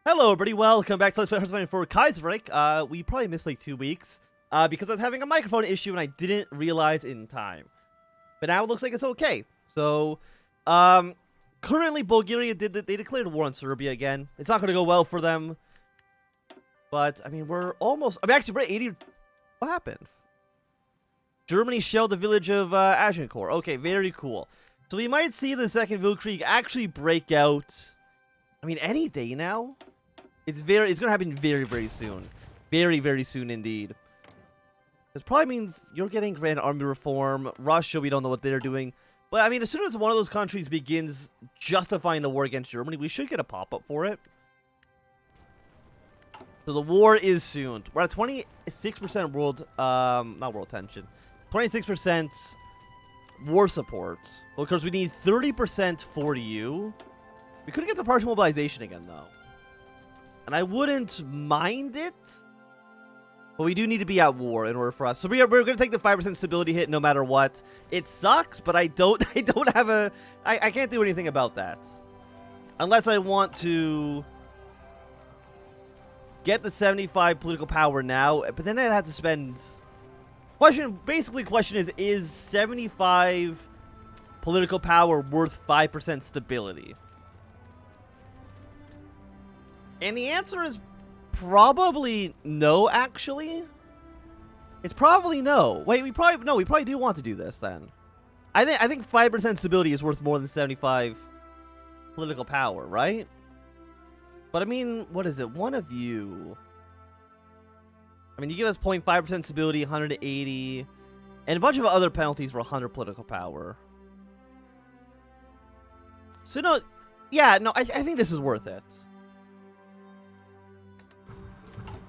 Hello, everybody. Welcome back to Let's Play Hearthstone for Kaiserreich. We probably missed like 2 weeks because I was having a microphone issue and I didn't realize in time. But now it looks like it's okay. So, currently Bulgaria they declared war on Serbia again. It's not going to go well for them. But I mean, actually we're at 80. What happened? Germany shelled the village of Agincourt. Okay, very cool. So we might see the second Weltkrieg actually break out. I mean, any day now. It's going to happen very soon. Very soon indeed. It's probably mean you're getting grand army reform. Russia, we don't know what they're doing. But I mean, as soon as one of those countries begins justifying the war against Germany, we should get a pop-up for it. So the war is soon. We're at 26% world, not world tension. 26% war support. Well, because we need 30% for you. We could get the partial mobilization again, though. And I wouldn't mind it. But we do need to be at war in order for us. So we're going to take the 5% stability hit no matter what. It sucks, but I don't have a... I can't do anything about that. Unless I want to get the 75 political power now. But then I'd have to spend... Question is 75 political power worth 5% stability? And the answer is probably no, actually. It's probably no. Wait, we probably do want to do this then. I think 5% stability is worth more than 75 political power, right? But I mean, what is it? One of you... I mean, you give us 0.5% stability, 180, and a bunch of other penalties for 100 political power. So no, yeah, no, I think this is worth it.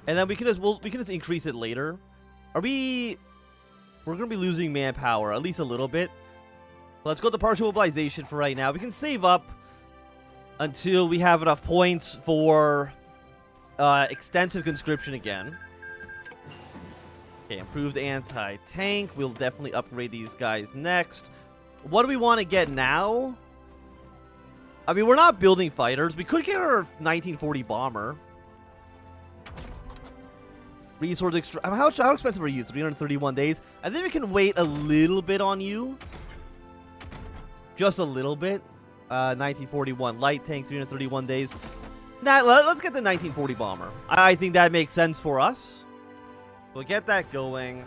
And then we can just increase it later. We're gonna be losing manpower at least a little bit. Let's go to partial mobilization for right now. We can save up until we have enough points for extensive conscription again. Okay, improved anti-tank. We'll definitely upgrade these guys next. What do we want to get now? I mean, we're not building fighters. We could get our 1940 bomber. Resource extra... How expensive are you? 331 days. I think we can wait a little bit on you. Just a little bit. 1941 light tank, 331 days. Nah, let's get the 1940 bomber. I think that makes sense for us. We'll get that going.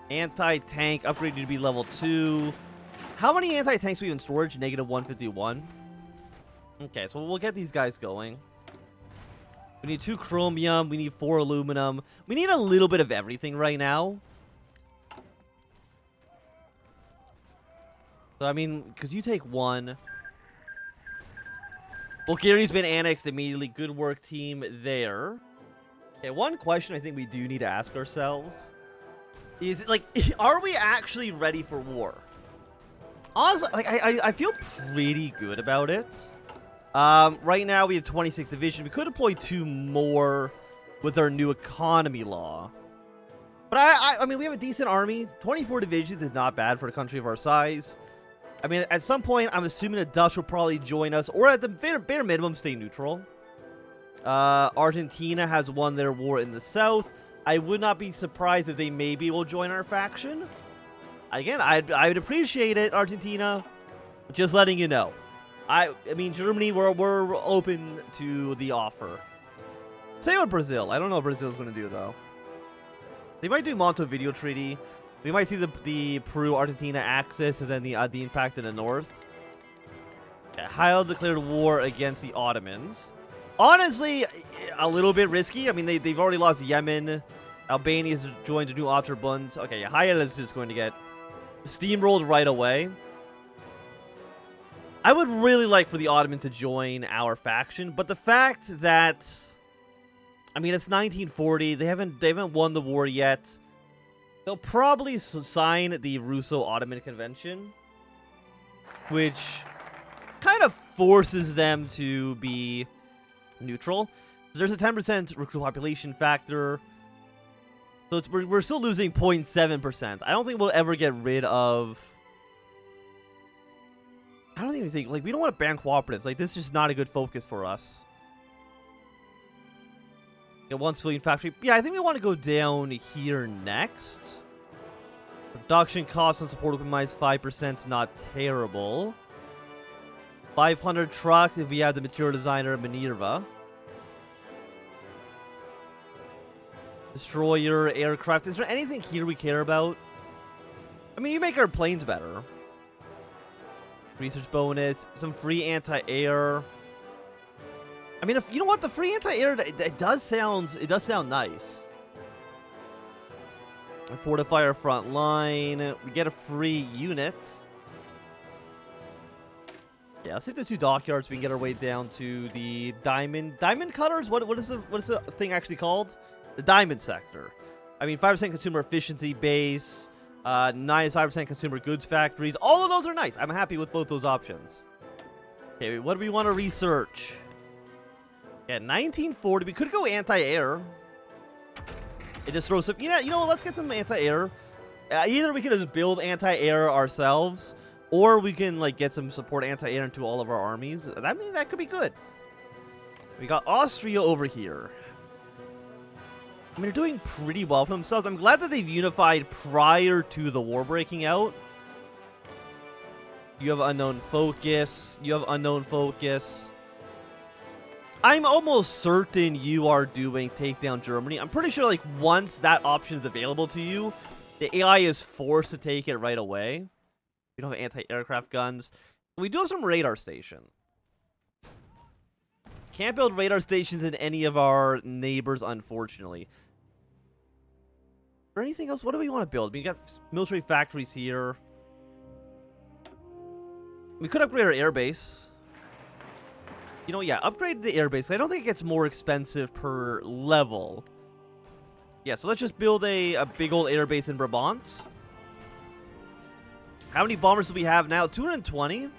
Anti-tank upgraded to be level 2. How many anti-tanks do we have in storage? Negative 151. Okay, so we'll get these guys going. We need 2 chromium. We need 4 aluminum. We need a little bit of everything right now. So, I mean, because you take 1. Bulgaria's been annexed immediately. Good work, team, there. Okay, one question I think we do need to ask ourselves is, like, are we actually ready for war? Honestly, like, I feel pretty good about it. Right now we have 26 division. We could deploy 2 more with our new economy law. But I mean, we have a decent army. 24 divisions is not bad for a country of our size. I mean, at some point, I'm assuming the Dutch will probably join us, or at the bare minimum, stay neutral. Argentina has won their war in the south. I would not be surprised if they maybe will join our faction. Again, I would appreciate it, Argentina. Just letting you know. I mean, Germany, we're open to the offer. Same with Brazil. I don't know what Brazil's going to do, though. They might do Montevideo Treaty. We might see the Peru-Argentina axis and then the impact in the north. Okay, Heil declared war against the Ottomans. Honestly, a little bit risky. I mean, they've already lost Yemen. Albania's joined a new Otterbund. Okay, Heil is just going to get steamrolled right away. I would really like for the Ottomans to join our faction, but the fact that, I mean, it's 1940. They haven't won the war yet. They'll probably sign the Russo-Ottoman Convention, which kind of forces them to be neutral. So there's a 10% recruit population factor. So we're still losing 0.7%. I don't think we'll ever get rid of... I don't even think... Like, we don't want to ban cooperatives. Like, this is just not a good focus for us. Get one civilian factory. Yeah, I think we want to go down here next. Production costs and support will be minus 5%. Is not terrible. 500 trucks if we have the material designer Minerva. Destroyer, aircraft. Is there anything here we care about? I mean, you make our planes better. Research bonus, some free anti-air. I mean, if you know what, the free anti-air, it does sound nice. Fortify our front line. We get a free unit. Yeah, let's hit the 2 dockyards. We can get our way down to the diamond cutters. What is the thing actually called? The diamond sector. I mean, 5% consumer efficiency base, 95% consumer goods factories. All of those are nice. I'm happy with both those options. Okay, what do we want to research? Yeah, 1940. We could go anti-air. It just throws some. Yeah, you know what? Let's get some anti-air. Either we can just build anti-air ourselves, or we can like get some support anti-air into all of our armies. I mean, that could be good. We got Austria over here. I mean, they're doing pretty well for themselves. I'm glad that they've unified prior to the war breaking out. You have unknown focus. You have unknown focus. I'm almost certain you are doing take down Germany. I'm pretty sure, like, once that option is available to you, the AI is forced to take it right away. We don't have anti-aircraft guns. We do have some radar station. Can't build radar stations in any of our neighbors, unfortunately. Or anything else? What do we want to build? We got military factories here. We could upgrade our airbase. You know, yeah, upgrade the airbase. I don't think it gets more expensive per level. Yeah, so let's just build a big old airbase in Brabant. How many bombers do we have now? 220.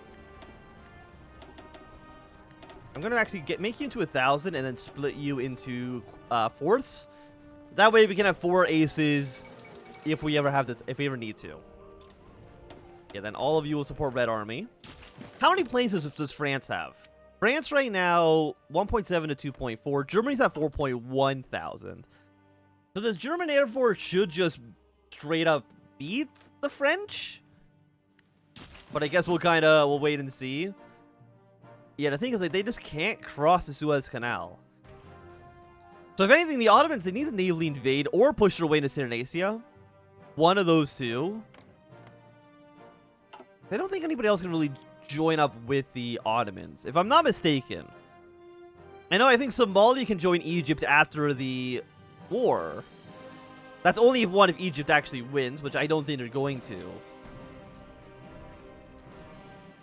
I'm going to actually make you into 1,000 and then split you into fourths. That way we can have 4 aces if we ever have to, if we ever need to. Yeah, then all of you will support Red Army. How many planes does France have? France right now, 1.7 to 2.4. Germany's at 4.1 thousand. So this German Air Force should just straight up beat the French. But I guess we'll wait and see. Yeah, the thing is, like, they just can't cross the Suez Canal. So if anything, the Ottomans, they need to navally invade or push their way into Cyrenaica. One of those two. I don't think anybody else can really join up with the Ottomans, if I'm not mistaken. I think Somalia can join Egypt after the war. That's only if Egypt actually wins, which I don't think they're going to.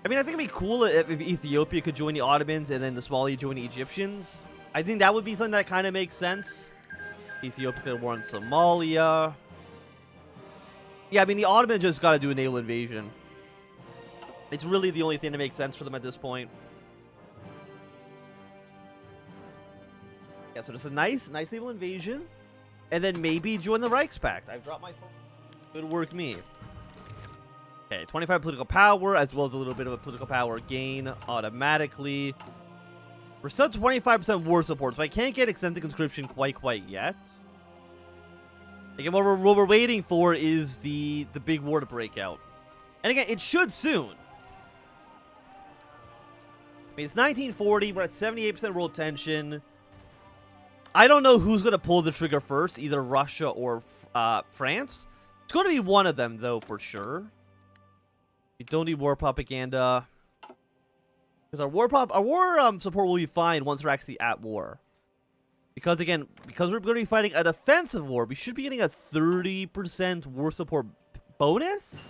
I mean, I think it'd be cool if Ethiopia could join the Ottomans and then the Somalia join the Egyptians. I think that would be something that kind of makes sense. Ethiopia could war in Somalia. Yeah, I mean, the Ottomans just got to do a naval invasion. It's really the only thing that makes sense for them at this point. Yeah, so just a nice naval invasion. And then maybe join the Reichspakt. I've dropped my phone. Good work, me. Okay, 25 political power, as well as a little bit of a political power gain automatically. We're still 25% war support, so I can't get extended conscription quite yet. Again, what we're waiting for is the big war to break out. And again, it should soon. I mean, it's 1940. We're at 78% world tension. I don't know who's going to pull the trigger first, either Russia or France. It's going to be one of them, though, for sure. We don't need war propaganda. Because our war support will be fine once we're actually at war. Because, again, because we're going to be fighting a defensive war, we should be getting a 30% war support bonus?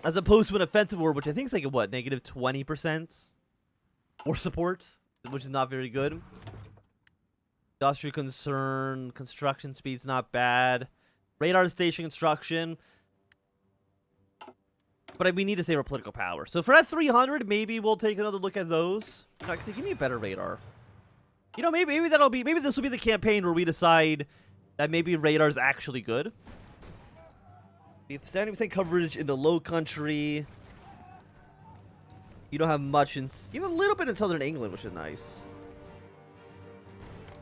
As opposed to an offensive war, which I think is like, what, negative 20% war support? Which is not very good. Industrial concern, construction speed's not bad. Radar station construction. But we need to save our political power. So for that 300, maybe we'll take another look at those. Actually, give me a better radar. You know, maybe this will be the campaign where we decide that maybe radar is actually good. We have 70% coverage in the low country. You don't have much in... You have a little bit in southern England, which is nice.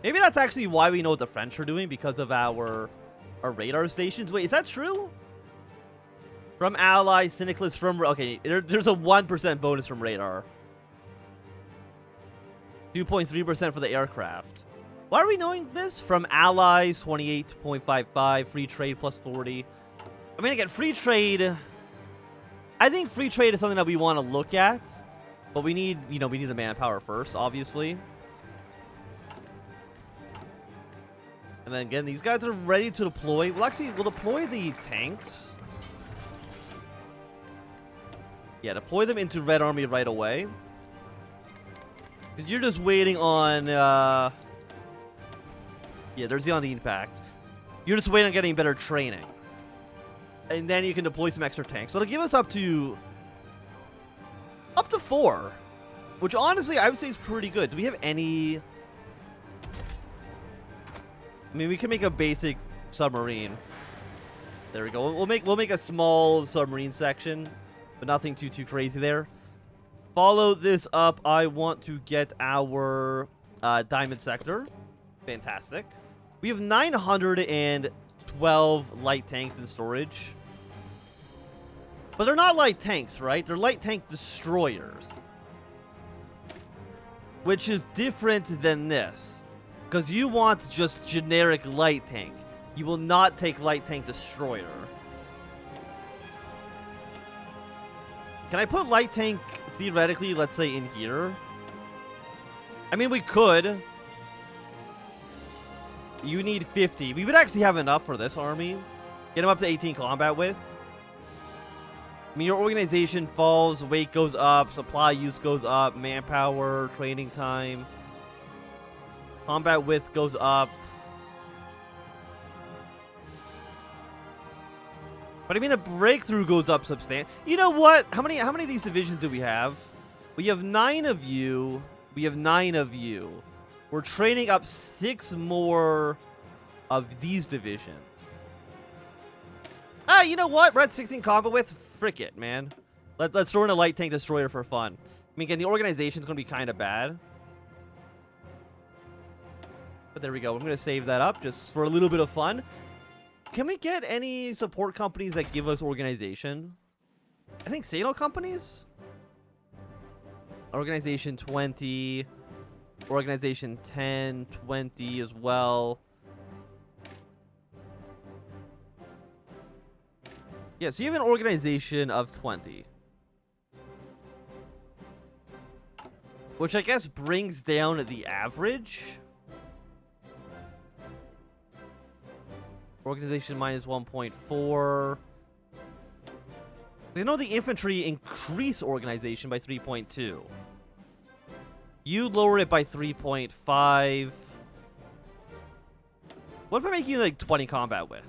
Maybe that's actually why we know what the French are doing, because of our radar stations. Wait, is that true? From allies, Cyniclus from... Okay, there's a 1% bonus from radar. 2.3% for the aircraft. Why are we knowing this? From allies, 28.55. Free trade plus 40. I mean, again, free trade... I think free trade is something that we want to look at. But we need, we need the manpower first, obviously. And then again, these guys are ready to deploy. Well, actually, we'll deploy the tanks. Yeah, deploy them into Red Army right away. Because you're just waiting on... Yeah, there's the impact. You're just waiting on getting better training. And then you can deploy some extra tanks. So it'll give us up to 4. Which, honestly, I would say is pretty good. Do we have any... I mean, we can make a basic submarine. There we go. We'll make a small submarine section. But nothing too crazy there. Follow this up. I want to get our diamond sector. Fantastic. We have 912 light tanks in storage. But they're not light tanks, right? They're light tank destroyers. Which is different than this. Because you want just generic light tank. You will not take light tank destroyer. Can I put light tank, theoretically, let's say, in here? I mean, we could. You need 50. We would actually have enough for this army. Get them up to 18 combat width. I mean, your organization falls, weight goes up, supply use goes up, manpower, training time. Combat width goes up. But I mean, the breakthrough goes up substantially. You know what? How many of these divisions do we have? We have 9 of you. We have 9 of you. We're training up 6 more of these divisions. Ah, you know what? We're at 16 combat with. Frick it, man. Let's throw in a light tank destroyer for fun. I mean, again, the organization's going to be kind of bad. But there we go. I'm going to save that up just for a little bit of fun. Can we get any support companies that give us organization? I think Sano companies? Organization 20. Organization 10, 20 as well. Yeah, so you have an organization of 20. Which I guess brings down the average. Organization minus 1.4. You know the infantry increase organization by 3.2. You lower it by 3.5. What if I make you like 20 combat with?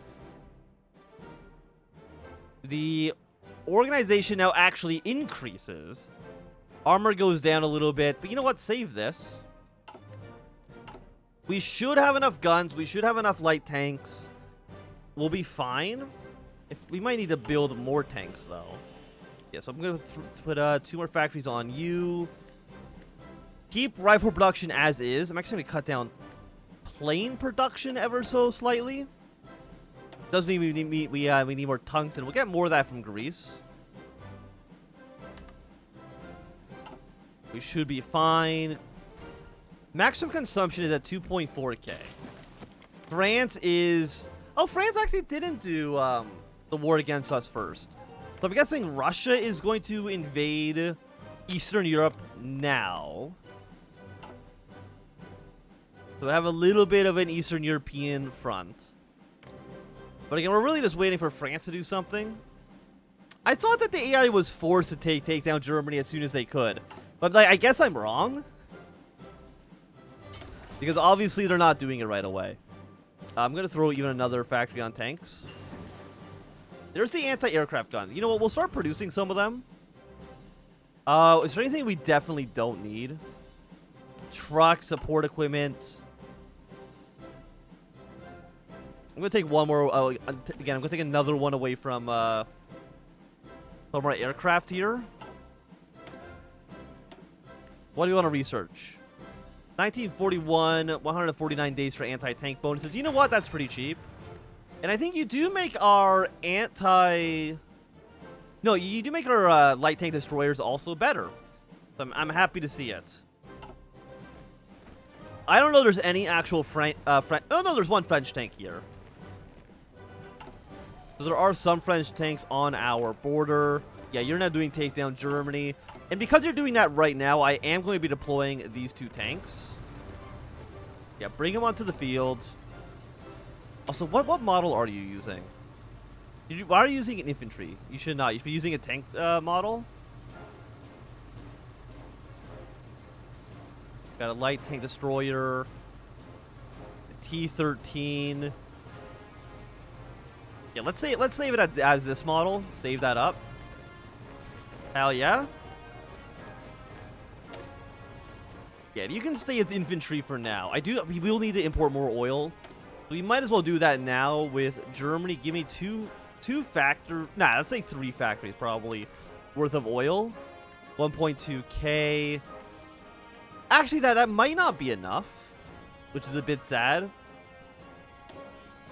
The organization now actually increases. Armor goes down a little bit, but you know what? Save this. We should have enough guns. We should have enough light tanks. We'll be fine. If we might need to build more tanks, though. Yeah, so I'm going to put 2 more factories on you. Keep rifle production as is. I'm actually going to cut down plane production ever so slightly. Doesn't mean we need more tungsten. We'll get more of that from Greece. We should be fine. Maximum consumption is at 2.4k. France is... Oh, France actually didn't do the war against us first. So I'm guessing Russia is going to invade Eastern Europe now. So we have a little bit of an Eastern European front. But again, we're really just waiting for France to do something. I thought that the AI was forced to take down Germany as soon as they could. But like, I guess I'm wrong. Because obviously they're not doing it right away. I'm going to throw even another factory on tanks. There's the anti-aircraft gun. You know what? We'll start producing some of them. Is there anything we definitely don't need? Truck, support equipment. I'm going to take one more. Again, I'm going to take another one away from our aircraft here. What do you want to research? 1941, 149 days for anti-tank bonuses. You know what? That's pretty cheap. And I think you do make our No, you do make our light tank destroyers also better. So I'm happy to see it. I don't know if there's any actual oh, no, there's one French tank here. So there are some French tanks on our border. Yeah, you're not doing takedown Germany. And because you're doing that right now, I am going to be deploying these 2 tanks. Yeah, bring them onto the field. Also, what model are you using? Why are you using an infantry? You should not. You should be using a tank model. Got a light tank destroyer. The T-13. Yeah, let's save it as this model. Save that up. Hell yeah. Yeah, you can stay as infantry for now. We will need to import more oil. So we might as well do that now with Germany. Give me let's say 3 factories probably worth of oil. 1.2k. Actually, that might not be enough, which is a bit sad.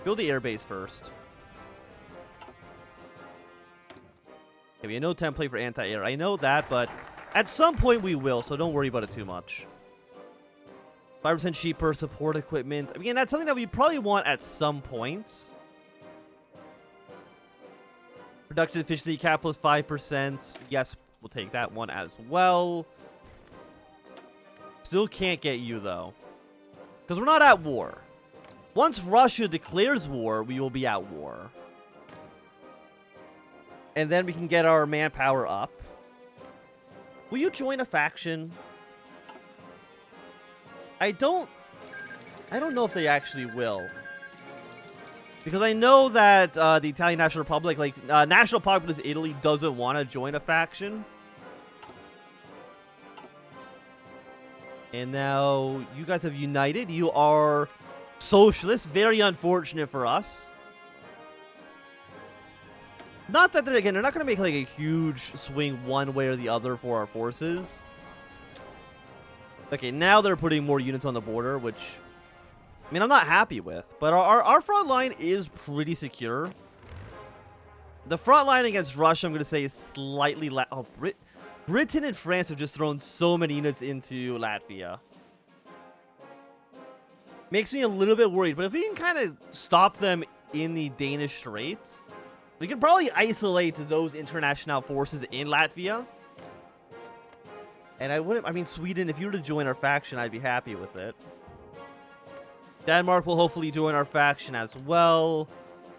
Build the airbase first. Okay, we have no template for anti-air. I know that, but at some point we will, so don't worry about it too much. 5% cheaper support equipment. Again, that's something that we probably want at some point. Production efficiency cap plus 5%. Yes, we'll take that one as well. Still can't get you, though. Because we're not at war. Once Russia declares war, we will be at war. And then we can get our manpower up. Will you join a faction? I don't know if they actually will. Because I know that the Italian National Republic, like National Populist Italy, doesn't want to join a faction. And now you guys have united. You are socialists. Very unfortunate for us. Not that they're not going to make like a huge swing one way or the other for our forces. Okay, now they're putting more units on the border, which, I mean, I'm not happy with. But our front line is pretty secure. The front line against Russia, I'm going to say, is slightly... Britain and France have just thrown so many units into Latvia. Makes me a little bit worried. But if we can kind of stop them in the Danish Straits, we can probably isolate those international forces in Latvia. And I mean, Sweden, if you were to join our faction, I'd be happy with it. Denmark will hopefully join our faction as well.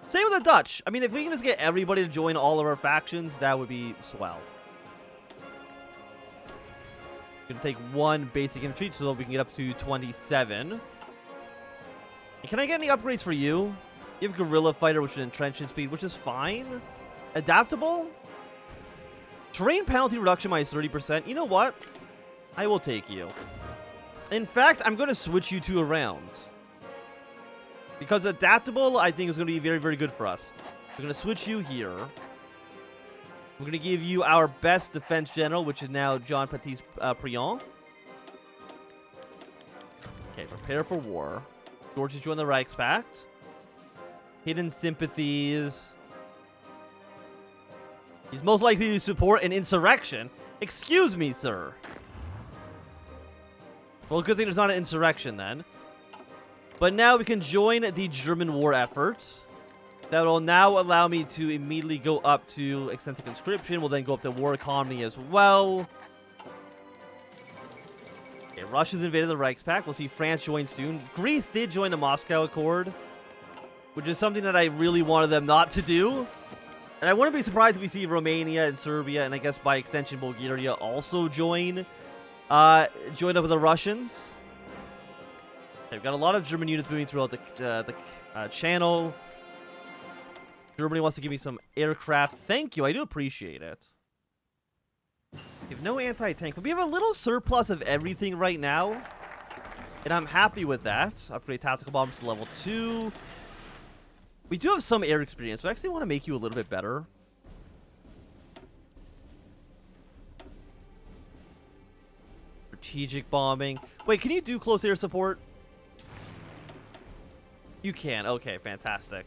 Same with the Dutch. I mean, if we can just get everybody to join all of our factions, that would be swell. Gonna take 1 basic infantry so that we can get up to 27. And can I get any upgrades for you? You have Guerrilla Fighter, which is entrenchment speed, which is fine. Adaptable? Terrain penalty reduction minus 30%. You know what? I will take you. In fact, I'm going to switch you 2 around. Because adaptable, I think, is going to be very, very good for us. We're going to switch you here. We're going to give you our best defense general, which is now Jean-Baptiste Prion. Okay, prepare for war. George has joined the Reichspakt. Hidden sympathies. He's most likely to support an insurrection. Excuse me, sir. Well, good thing there's not an insurrection then. But now we can join the German war efforts. That will now allow me to immediately go up to extensive conscription. We'll then go up to war economy as well. Okay, Russia's invaded the Reichspakt. We'll see France join soon. Greece did join the Moscow Accord, which is something that I really wanted them not to do. And I wouldn't be surprised if we see Romania and Serbia, and I guess by extension Bulgaria, also join up with the Russians. Okay, we've got a lot of German units moving throughout the channel. Germany wants to give me some aircraft. Thank you. I do appreciate it. We have no anti-tank, but we have a little surplus of everything right now. And I'm happy with that. Upgrade tactical bombs to level 2. We do have some air experience, but I actually want to make you a little bit better. Strategic bombing. Wait, can you do close air support? You can. Okay, fantastic.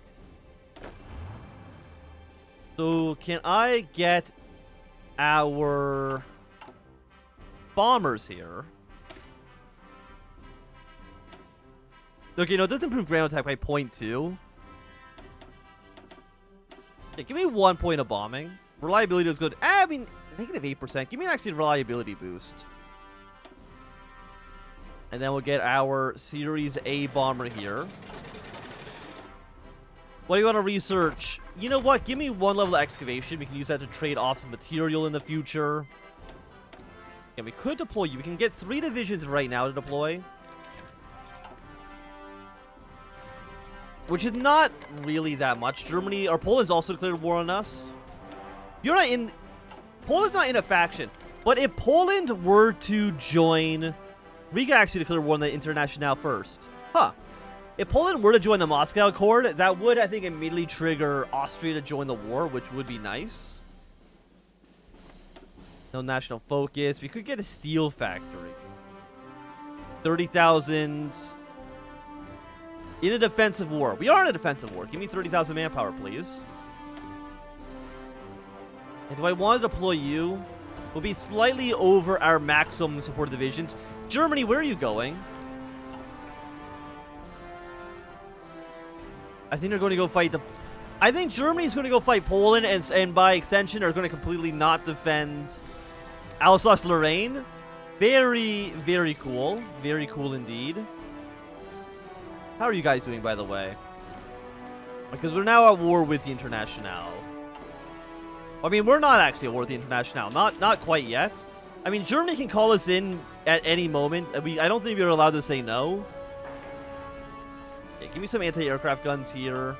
So, can I get our bombers here? Okay, no, it does improve ground attack by 0.2. Yeah, give me 1 point of bombing. Reliability is good. I mean, negative 8%. Give me an actually reliability boost. And then we'll get our Series A bomber here. What do you want to research? You know what? Give me 1 level of excavation. We can use that to trade off some material in the future. Yeah, we could deploy you. We can get 3 divisions right now to deploy. Which is not really that much. Germany or Poland's also declared war on us. You're not in... Poland's not in a faction. But if Poland were to join... Riga actually declared war on the Internationale first. Huh. If Poland were to join the Moscow Accord, that would, I think, immediately trigger Austria to join the war, which would be nice. No national focus. We could get a steel factory. 30,000... In a defensive war. We are in a defensive war. Give me 30,000 manpower, please. And do I want to deploy you? We'll be slightly over our maximum support divisions. Germany, where are you going? I think they're going to go fight the... I think Germany's going to go fight Poland, and by extension, are going to completely not defend Alsace-Lorraine. Very, very cool. Very cool indeed. How are you guys doing, by the way? Because we're now at war with the Internationale. I mean, we're not actually at war with the Internationale. Not quite yet. I mean, Germany can call us in at any moment. I don't think we're allowed to say no. Okay, give me some anti-aircraft guns here.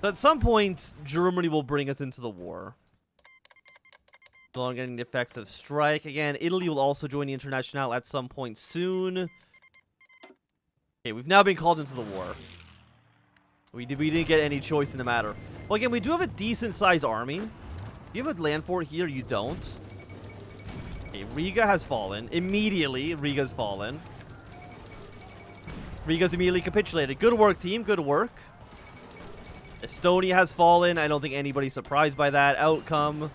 So at some point, Germany will bring us into the war. So I'm getting the effects of strike. Again, Italy will also join the Internationale at some point soon. Okay, we've now been called into the war. We didn't get any choice in the matter. Well, again, we do have a decent-sized army. You have a land fort here? You don't. Okay, Riga has fallen. Immediately, Riga's fallen. Riga's immediately capitulated. Good work, team. Good work. Estonia has fallen. I don't think anybody's surprised by that outcome.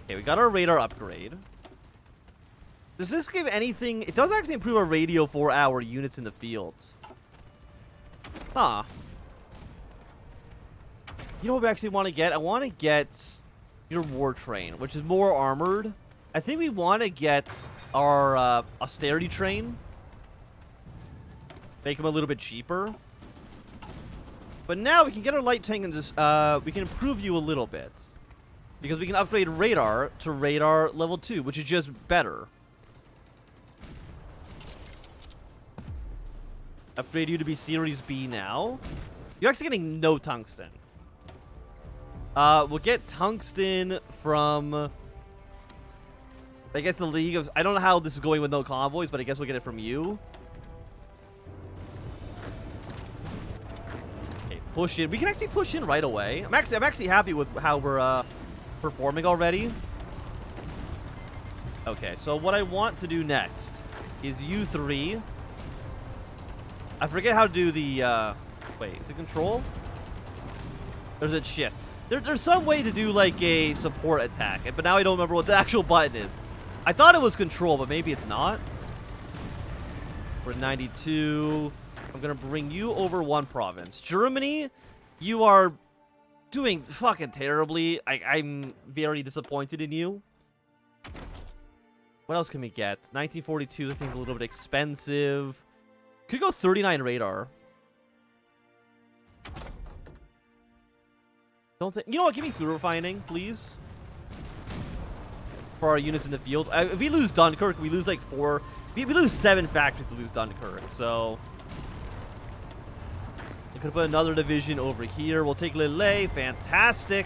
Okay, we got our radar upgrade. Does this give anything? It does actually improve our radio for our units in the field. Huh. You know what we actually want to get? I want to get your war train, which is more armored. I think we want to get our austerity train. Make them a little bit cheaper. But now we can get our light tank and just, we can improve you a little bit. Because we can upgrade radar to radar level 2, which is just better. Upgrade you to be Series B now. You're actually getting no tungsten. We'll get tungsten from... I guess the League of... I don't know how this is going with no convoys, but I guess we'll get it from you. Okay, push in. We can actually push in right away. I'm actually happy with how we're performing already. Okay, so what I want to do next is U3. I forget how to do the, wait, is it control? There's a shift. There's some way to do, like, a support attack, but now I don't remember what the actual button is. I thought it was control, but maybe it's not. We're at 92. I'm gonna bring you over 1 province. Germany, you are doing fucking terribly. I'm very disappointed in you. What else can we get? 1942 is, I think, a little bit expensive. Could go 39 radar. Don't think... You know what? Give me food refining, please. For our units in the field. If we lose Dunkirk, we lose like 4... We lose 7 factories to lose Dunkirk, so... We could put another division over here. We'll take Lille. Fantastic.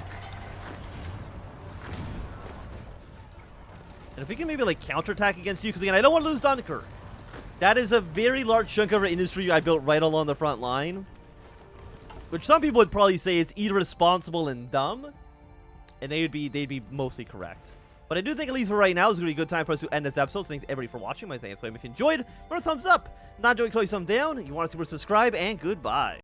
And if we can maybe like counterattack against you, because again, I don't want to lose Dunkirk. That is a very large chunk of our industry I built right along the front line. Which some people would probably say is irresponsible and dumb. And they'd be mostly correct. But I do think, at least for right now, this is going to be a good time for us to end this episode. So thanks everybody for watching. My saying, if you enjoyed, remember thumbs up. Not enjoying, throw some down. You want to super subscribe, and goodbye.